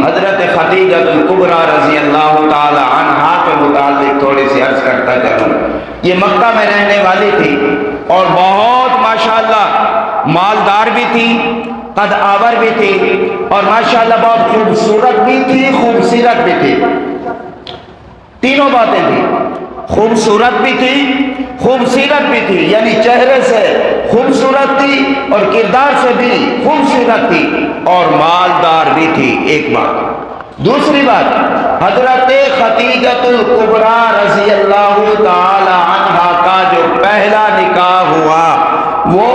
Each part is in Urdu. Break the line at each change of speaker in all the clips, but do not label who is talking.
حضرت خدیجہ الکبریٰ رضی اللہ تعالی عنہا کے متعلق تھوڑی سی عرض کرتا چلوں۔ یہ مکہ میں رہنے والی تھی اور بہت ماشاءاللہ مالدار بھی تھی، قد آور بھی تھی، اور ماشاءاللہ بہت خوبصورت بھی تھی، خوبصورت بھی تھی۔ تینوں باتیں تھی، خوبصورت بھی تھی، خوبصورت بھی تھی، یعنی چہرے سے خوبصورت تھی اور کردار سے بھی خوبصورت تھی اور مالدار بھی تھی، ایک بات۔ دوسری بات، حضرت خدیجہ الکبریٰ رضی اللہ تعالی عنہا کا جو پہلا نکاح ہوا، وہ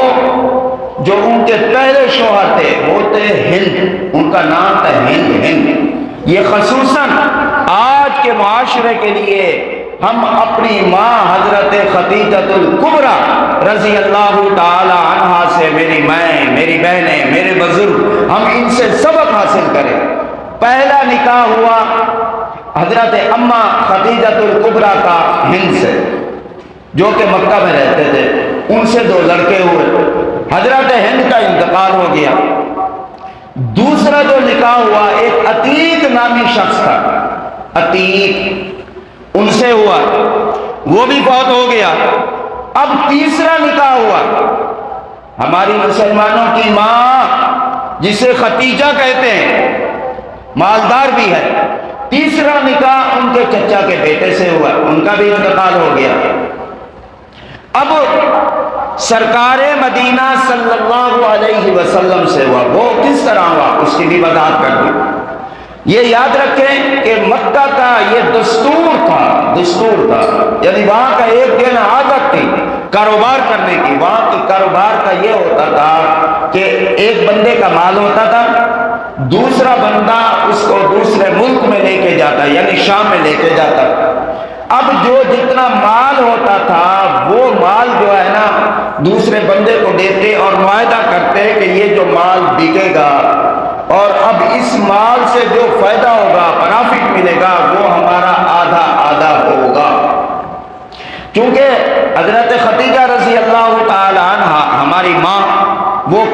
جو ان کے پہلے شوہر تھے وہ تھے ہند، ان کا نام تھا ہند۔ یہ خصوصاً آج کے معاشرے کے لیے ہم اپنی ماں حضرت خدیجہ الکبریٰ رضی اللہ تعالی عنہا سے، میری مائیں، میری بہنیں، میرے بزرگ، ہم ان سے سبق حاصل کریں۔ پہلا نکاح ہوا حضرت اماں خدیجہ الکبریٰ کا ہند سے، جو کہ مکہ میں رہتے تھے، ان سے 2 لڑکے ہوئے۔ حضرت ہند کا انتقال ہو گیا۔ دوسرا جو نکاح ہوا ایک عتیق نامی شخص تھا، عتیق، ان سے ہوا، وہ بھی فوت ہو گیا۔ اب تیسرا نکاح ہوا ہماری مسلمانوں کی ماں جسے ختیجہ کہتے ہیں، مالدار بھی ہے، تیسرا نکاح ان کے چچا کے بیٹے سے ہوا، ان کا بھی انتقال ہو گیا۔ اب سرکار مدینہ صلی اللہ علیہ وسلم سے ہوا، وہ کس طرح ہوا اس کی بھی وضاحت کر دوں۔ یہ یاد رکھیں کہ مکہ کا یہ دستور تھا، یعنی وہاں کا ایک دن عادت تھی کاروبار کرنے کی۔ وہاں کی کاروبار کا یہ ہوتا تھا کہ ایک بندے کا مال ہوتا تھا، دوسرا بندہ اس کو دوسرے ملک میں لے کے جاتا، یعنی شام میں لے کے جاتا۔ اب جو جتنا مال ہوتا تھا وہ مال جو ہے نا دوسرے بندے کو دیتے اور معاہدہ کرتے کہ یہ جو مال بکے گا اور اب اس مال سے جو فائدہ ہوگا، پرافٹ ملے گا، وہ ہمارا آدھا آدھا ہوگا۔ کیونکہ حضرت خدیجہ رضی اللہ تعالی عنہا ہماری ماں وہ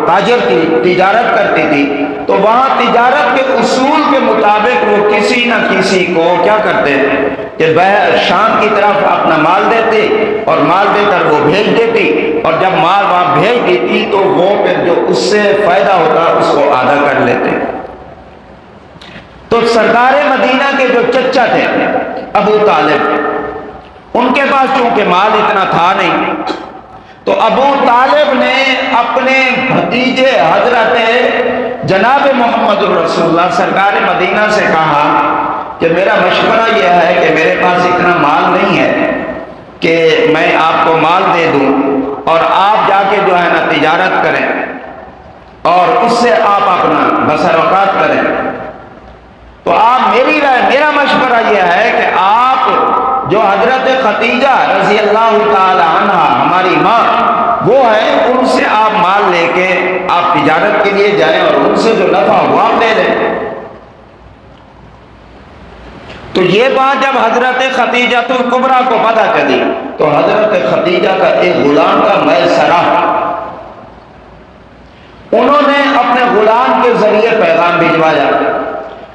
تاجر تھی، تجارت کرتی تھی، تو وہاں تجارت کے اصول کے مطابق وہ کسی نہ کسی کو کیا کرتے کہ شام کی طرف اپنا مال دیتے اور مال دے کر وہ بھیج دیتی، اور جب مال وہاں بھیج دیتی تو وہ پھر جو اس سے فائدہ ہوتا اس کو آدھا کر لیتے۔ تو سرکار مدینہ کے جو چچا تھے ابو طالب، ان کے پاس چونکہ مال اتنا تھا نہیں، تو ابو طالب نے اپنے بھتیجے حضرت جناب محمد رسول اللہ سرکار مدینہ سے کہا کہ میرا مشورہ یہ ہے کہ میرے پاس اتنا مال نہیں ہے کہ میں آپ کو مال دے دوں اور آپ جا کے جو ہے نا تجارت کریں اور اس سے آپ اپنا بسر اوقات کریں۔ تو آپ میرا مشورہ یہ ہے کہ آپ جو حضرت خدیجہ رضی اللہ تعالی عنہا ہماری ماں وہ ہے، ان سے آپ مال لے کے آپ تجارت کے لیے جائیں اور ان سے جو نفع ہوا آپ لے لیں۔ تو یہ بات جب حضرت خدیجہ الکبریٰ کو پتہ چلی تو حضرت خدیجہ کا ایک غلام کا میسرہ، انہوں نے اپنے غلام کے ذریعے پیغام بھجوایا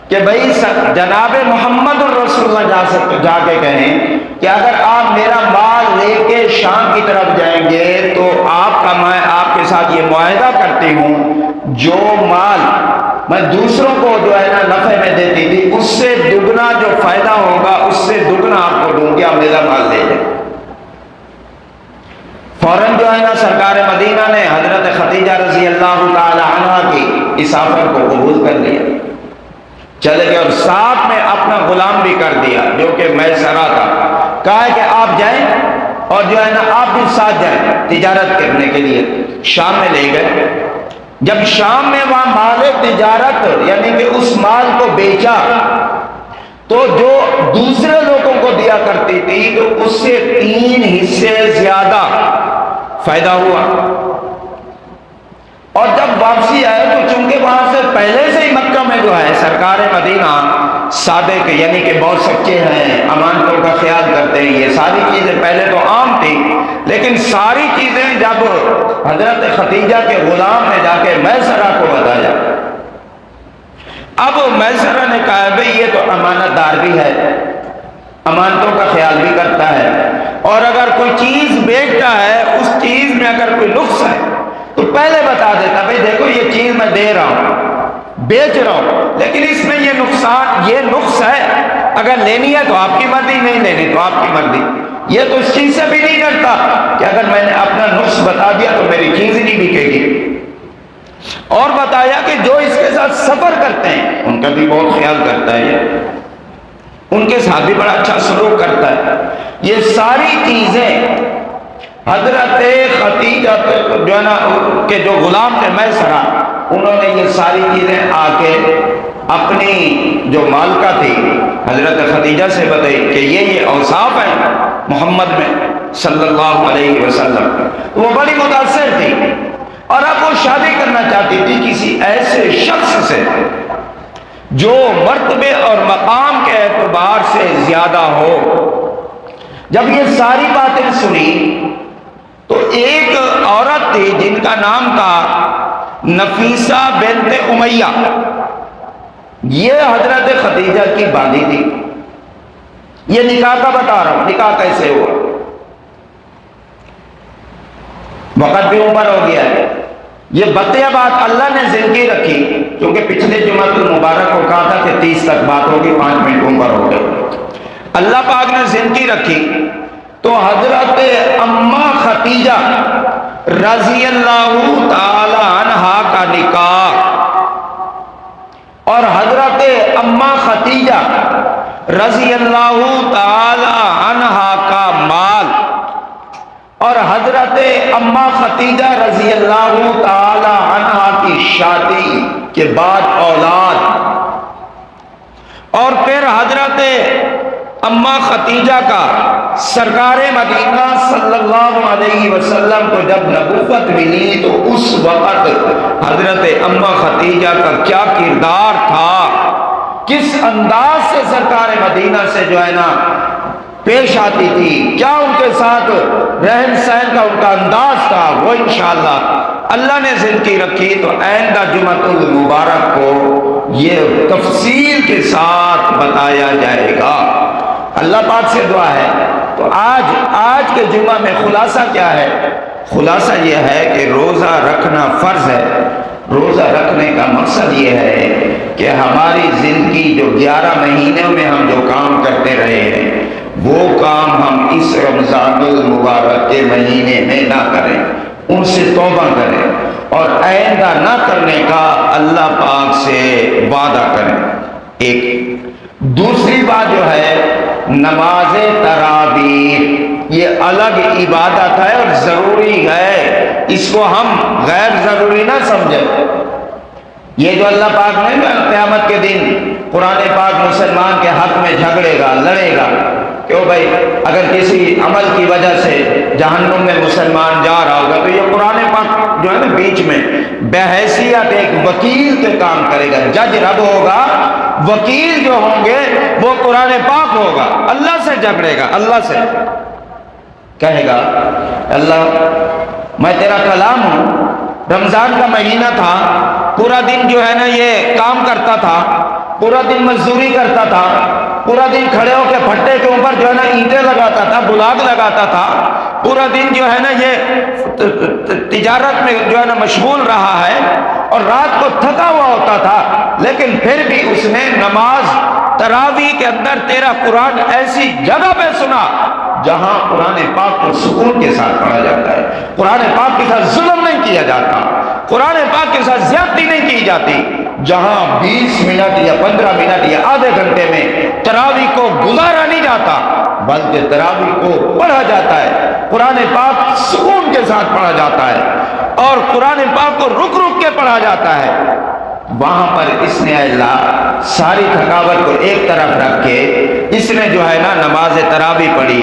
کہ بھئی جناب محمد الرسول اللہ جا کے کہیں کہ اگر آپ میرا مال لے کے شام کی طرف جائیں گے تو میں آپ کے ساتھ یہ معاہدہ کرتی ہوں، جو مال میں دوسروں کو جو ہے نا نفع میں دیتی تھی اس سے دگنا جو فائدہ ہوگا اس سے دگنا آپ کو دوں گی، آپ میرا مال لے لیں۔ فوراً جو ہے نا سرکار مدینہ نے حضرت خدیجہ رضی اللہ تعالی عنہا کی اس آفر کو قبول کر لیا، چلے گئے اور ساتھ میں اپنا غلام بھی کر دیا جو کہ میسرہ تھا، کہا کہ آپ جائیں اور جو ہے نا آپ بھی ساتھ جائیں تجارت کرنے کے لیے۔ شام میں لے گئے، جب شام میں وہاں مال تجارت یعنی کہ اس مال کو بیچا تو جو دوسرے لوگوں کو دیا کرتی تھی تو اس سے 3 حصے زیادہ فائدہ ہوا، اور جب واپسی آئے تو چونکہ وہاں سے پہلے سے ہی مکہ میں جو ہے سرکار مدینہ صادق یعنی کہ بہت سچے ہیں، امانتوں کا خیال کرتے ہیں، یہ ساری چیزیں پہلے تو عام تھی، لیکن ساری چیزیں جب حضرت خدیجہ کے غلام نے جا کے میسرہ کو بتایا اب میسرہ نے کہا بھئی یہ تو امانت دار بھی ہے، امانتوں کا خیال بھی کرتا ہے، اور اگر کوئی چیز بیچتا ہے اس چیز میں اگر کوئی نقص ہے تو پہلے بتا دیتا بھئی دیکھو یہ چیز میں دے رہا ہوں، بیچ رہا ہوں، لیکن اس میں یہ نقصان، یہ نقص ہے، اگر لینی ہے تو آپ کی مرضی، نہیں لینی تو آپ کی مرضی۔ یہ تو اس چیز سے بھی نہیں ڈرتا کہ اگر میں نے اپنا نقص بتا دیا تو میری چیز نہیں بکے گی۔ اور بتایا کہ جو اس کے ساتھ سفر کرتے ہیں ان کا بھی بہت خیال کرتا ہے، ان کے ساتھ بھی بڑا اچھا سلوک کرتا ہے۔ یہ ساری چیزیں حضرت خدیجہ جو ہے نا کہ جو غلام تھے میسرہ، انہوں نے یہ ساری چیزیں آ کے اپنی جو مالکہ تھی حضرت خدیجہ سے بتائی کہ یہ اوصاف ہیں محمد میں صلی اللہ علیہ وسلم۔ وہ بڑی متاثر تھی اور اب وہ شادی کرنا چاہتی تھی کسی ایسے شخص سے جو مرتبے اور مقام کے اعتبار سے زیادہ ہو۔ جب یہ ساری باتیں سنی تو ایک عورت تھی جن کا نام تھا نفیسہ بنت امیہ، یہ حضرت خدیجہ کی باندھی تھی۔ یہ نکاح کا بتا رہا ہوں، نکاح کیسے ہوا، وقت بھی عمر ہو گیا ہے۔ یہ بتیا بات اللہ نے زندگی رکھی، کیونکہ پچھلے جمعہ المبارک کو کہا تھا کہ 30 تک بات ہوگی، 5 منٹ عمر ہو گئے۔ اللہ پاک نے زندگی رکھی تو حضرت اماں خدیجہ رضی اللہ تعالی عنہا کا نکاح اور حضرت اماں خدیجہ رضی اللہ تعالی عنہا کا مال اور حضرت اماں خدیجہ رضی اللہ تعالی عنہا کی شادی کے بعد اولاد، اور پھر حضرت اماں خدیجہ کا سرکار مدینہ صلی اللہ علیہ وسلم کو جب نبوت ملی تو اس وقت حضرت اماں خدیجہ کا کیا کردار تھا، کس انداز سے سرکار مدینہ سے جو ہے نا پیش آتی تھی، کیا ان کے ساتھ رہن سہن کا ان کا انداز تھا، وہ انشاءاللہ اللہ نے زندگی رکھی تو آئندہ جمعۃ المبارک کو یہ تفصیل کے ساتھ بتایا جائے گا۔ اللہ پاک سے دعا ہے۔ تو آج کے جمعہ میں خلاصہ کیا ہے؟ خلاصہ یہ ہے کہ روزہ رکھنا فرض ہے۔ روزہ رکھنے کا مقصد یہ ہے کہ ہماری زندگی جو 11 مہینوں میں ہم جو کام کرتے رہے ہیں وہ کام ہم اس رمضان المبارک کے مہینے میں نہ کریں، ان سے توبہ کریں اور آئندہ نہ کرنے کا اللہ پاک سے وعدہ کریں۔ ایک دوسری بات جو ہے نماز تراویح، یہ الگ عبادت ہے اور ضروری ہے، اس کو ہم غیر ضروری نہ سمجھیں۔ یہ جو اللہ پاک نے قیامت کے دن قرآن پاک مسلمان کے حق میں جھگڑے گا، لڑے گا، کیوں بھائی اگر کسی عمل کی وجہ سے جہنم میں مسلمان جا رہا ہوگا تو یہ قرآن پاک جو ہے نا بیچ میں بحیثیت ایک وکیل کے کام کرے گا۔ جج رب ہوگا، وکیل جو ہوں گے وہ قرآن پاک ہوگا، اللہ سے جھگڑے گا، اللہ سے کہے گا اللہ میں تیرا کلام ہوں، رمضان کا مہینہ تھا، پورا دن جو ہے نا یہ کام کرتا تھا، پورا دن مزدوری کرتا تھا، پورا دن کھڑے ہو کے پھٹے کے اوپر جو ہے نا اینٹیں لگاتا تھا، بلاگ لگاتا تھا، پورا دن جو ہے نا یہ تجارت میں جو ہے نا مشغول رہا ہے اور رات کو تھکا ہوا ہوتا تھا، لیکن پھر بھی اس نے نماز تراویح کے اندر تیرا قرآن ایسی جگہ پہ سنا جہاں قرآن پاک کو سکون کے ساتھ پڑھا جاتا ہے، قرآن پاک کے ساتھ ظلم نہیں کیا جاتا، قرآن پاک کے ساتھ زیادتی نہیں کی جاتی، جہاں 20 منٹ یا 15 منٹ یا آدھے گھنٹے میں تراویح کو گزارا نہیں جاتا بلکہ تراویح کو پڑھا جاتا ہے، قرآن پاک سکون کے ساتھ پڑھا جاتا ہے اور قرآن پاک کو رک رک کے پڑھا جاتا ہے، وہاں پر اس نے اللہ ساری تھکاوٹ کو ایک طرف رکھ کے اس نے جو ہے نا نماز تراویح پڑھی۔